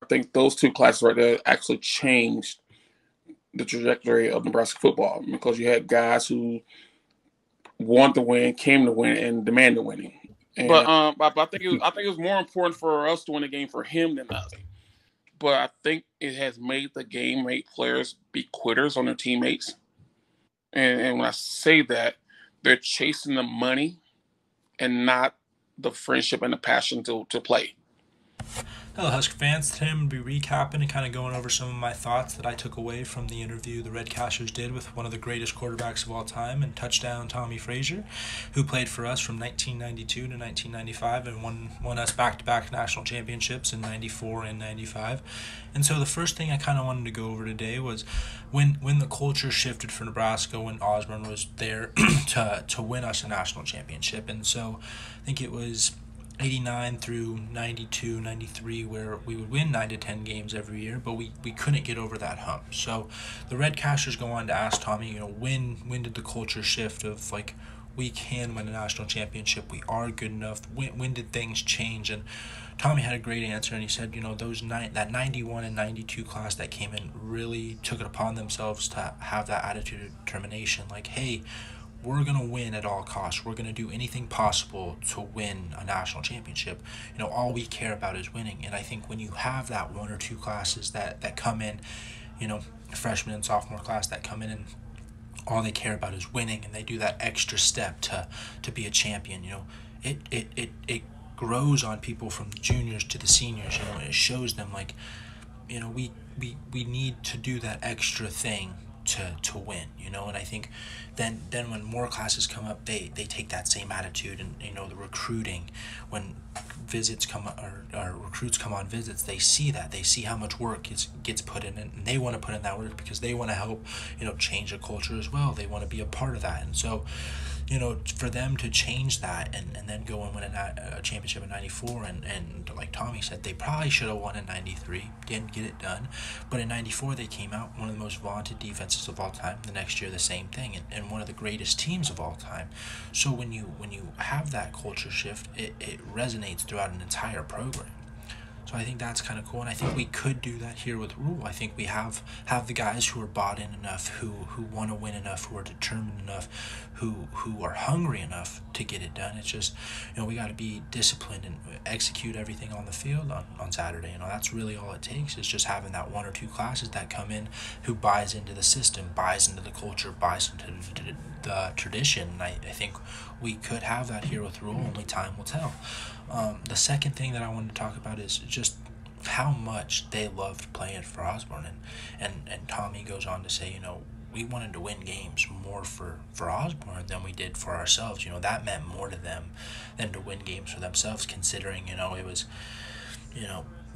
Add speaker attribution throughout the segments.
Speaker 1: think those two classes right there actually changed the trajectory of Nebraska football because you had guys who wanted to win, came to win, and demanded winning. And but I think it was more important for us to win the game for him than us. But I think it has made the game make players be quitters on their teammates. And when I say that, they're chasing the money and not the friendship and the passion to play.
Speaker 2: Hello, Husker fans. Today I'm going to be recapping and kind of going over some of my thoughts that I took away from the interview the Red Cashers did with one of the greatest quarterbacks of all time and touchdown Tommy Frazier, who played for us from 1992 to 1995 and won us back-to-back national championships in 94 and 95. And so the first thing I kind of wanted to go over today was when the culture shifted for Nebraska when Osborne was there to win us a national championship. And so I think it was 89 through 92, 93, where we would win 9 to 10 games every year, but we couldn't get over that hump. So the Red Cashers go on to ask Tommy, when did the culture shift of like we can win a national championship, we are good enough, when did things change? And Tommy had a great answer, and he said, that 91 and 92 class that came in really took it upon themselves to have that attitude of determination, like, hey, we're going to win at all costs. We're going to do anything possible to win a national championship. All we care about is winning. And I think when you have that one or two classes that come in, freshman and sophomore class that come in and all they care about is winning, and they do that extra step to be a champion, it grows on people from the juniors to the seniors, and it shows them like, we need to do that extra thing to win, and I think then when more classes come up, they take that same attitude, and the recruiting, when visits come or recruits come on visits, they see how much work gets put in, and they want to put in that work because they want to help change the culture as well. They want to be a part of that. And so for them to change that and then go and win a championship in 94, and like Tommy said, they probably should have won in 93, didn't get it done, but in 94 they came out one of the most vaunted defenses of all time. The next year the same thing, and one of the greatest teams of all time. So when you have that culture shift, it resonates throughout an entire program. So I think that's kind of cool, and I think we could do that here with Rule. I think we have the guys who are bought in enough, who want to win enough, who are determined enough, who are hungry enough to get it done. It's just, we got to be disciplined and execute everything on the field on Saturday. That's really all it takes, is just having that one or two classes that come in who buys into the system, buys into the culture, buys into the tradition. And I think we could have that here with Rule. Only time will tell. The second thing that I wanted to talk about is just how much they loved playing for Osborne, and Tommy goes on to say, we wanted to win games more for Osborne than we did for ourselves. That meant more to them than to win games for themselves, considering, it was,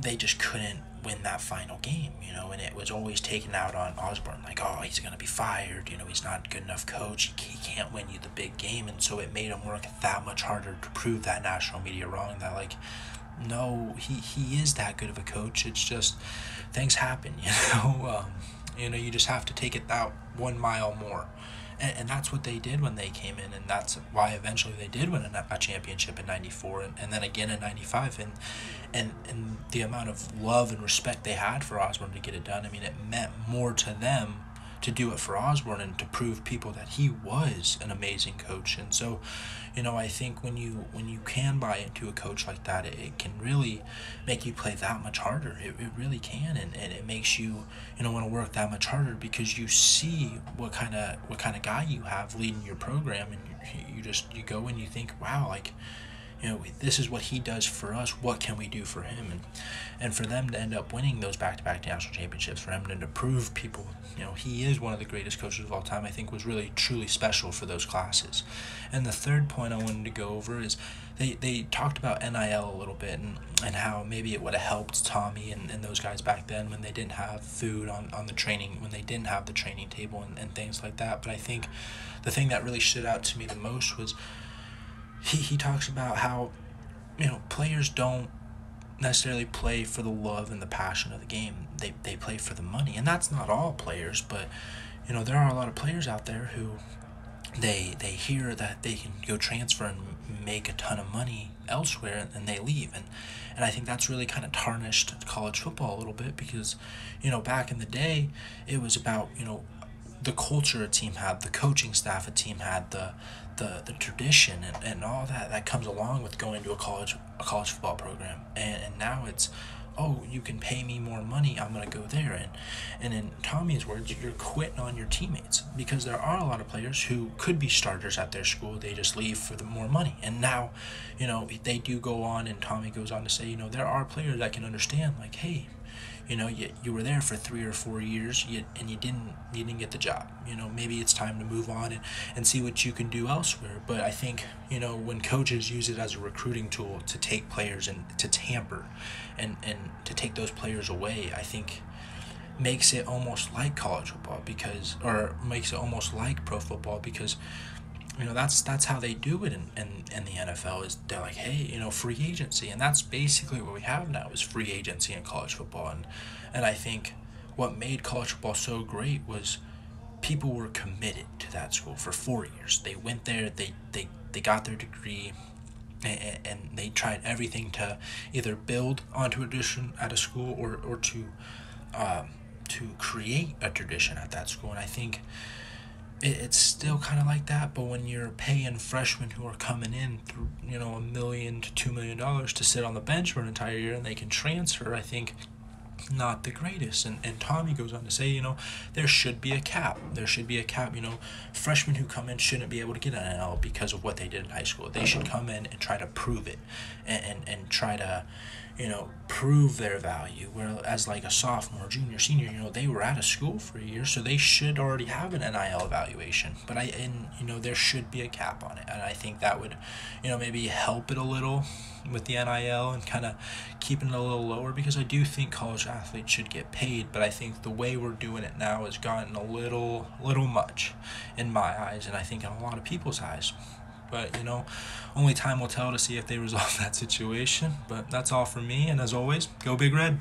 Speaker 2: they just couldn't win that final game, and it was always taken out on Osborne, like, oh, he's going to be fired, he's not a good enough coach, he can't win you the big game. And so it made him work that much harder to prove that national media wrong, that, like, no, he is that good of a coach. It's just things happen, you just have to take it that 1 mile more. And that's what they did when they came in, and that's why eventually they did win a championship in 94 and then again in 95. And the amount of love and respect they had for Osborne to get it done, I mean, it meant more to them to do it for Osborne and to prove people that he was an amazing coach. And so, I think when you can buy into a coach like that, it can really make you play that much harder. It really can, and it makes you want to work that much harder because you see what kind of guy you have leading your program, and you go and you think, wow, like, this is what he does for us. What can we do for him? And for them to end up winning those back-to-back national championships, for him to prove people, he is one of the greatest coaches of all time, I think was really, truly special for those classes. And the third point I wanted to go over is they talked about NIL a little bit, and how maybe it would have helped Tommy and those guys back then when they didn't have food on the training, when they didn't have the training table and things like that. But I think the thing that really stood out to me the most was he talks about how players don't necessarily play for the love and the passion of the game. They play for the money, and that's not all players, but there are a lot of players out there who they hear that they can go transfer and make a ton of money elsewhere, and they leave. And I think that's really kind of tarnished college football a little bit, because back in the day it was about the culture a team had, the coaching staff a team had, the tradition, and all that comes along with going to a college football program. And now it's, oh, you can pay me more money, I'm going to go there. And in Tommy's words, you're quitting on your teammates, because there are a lot of players who could be starters at their school. They just leave for the more money. And now, they do go on, and Tommy goes on to say, there are players that can understand, like, hey, you were there for 3 or 4 years, and you didn't get the job. Maybe it's time to move on and see what you can do elsewhere. But I think, when coaches use it as a recruiting tool to take players and to tamper and to take those players away, I think makes it almost like college football, or makes it almost like pro football, because that's how they do it in the NFL. Is they're like, hey, free agency, and that's basically what we have now, is free agency in college football. And I think what made college football so great was people were committed to that school for 4 years. They went there, they got their degree, and they tried everything to either build onto a tradition at a school, or to create a tradition at that school. And I think it's still kind of like that, but when you're paying freshmen who are coming in through $1 million to $2 million to sit on the bench for an entire year, and they can transfer, I think not the greatest. And Tommy goes on to say, there should be a cap. There should be a cap. Freshmen who come in shouldn't be able to get an NL because of what they did in high school. They should come in and try to prove it, and try to prove their value. Whereas like a sophomore, junior, senior, they were out of school for a year, so they should already have an NIL evaluation. But there should be a cap on it, and I think that would, maybe help it a little with the NIL, and kind of keeping it a little lower, because I do think college athletes should get paid. But I think the way we're doing it now has gotten a little much in my eyes, and I think in a lot of people's eyes. But, only time will tell to see if they resolve that situation. But that's all for me, and as always, go Big Red.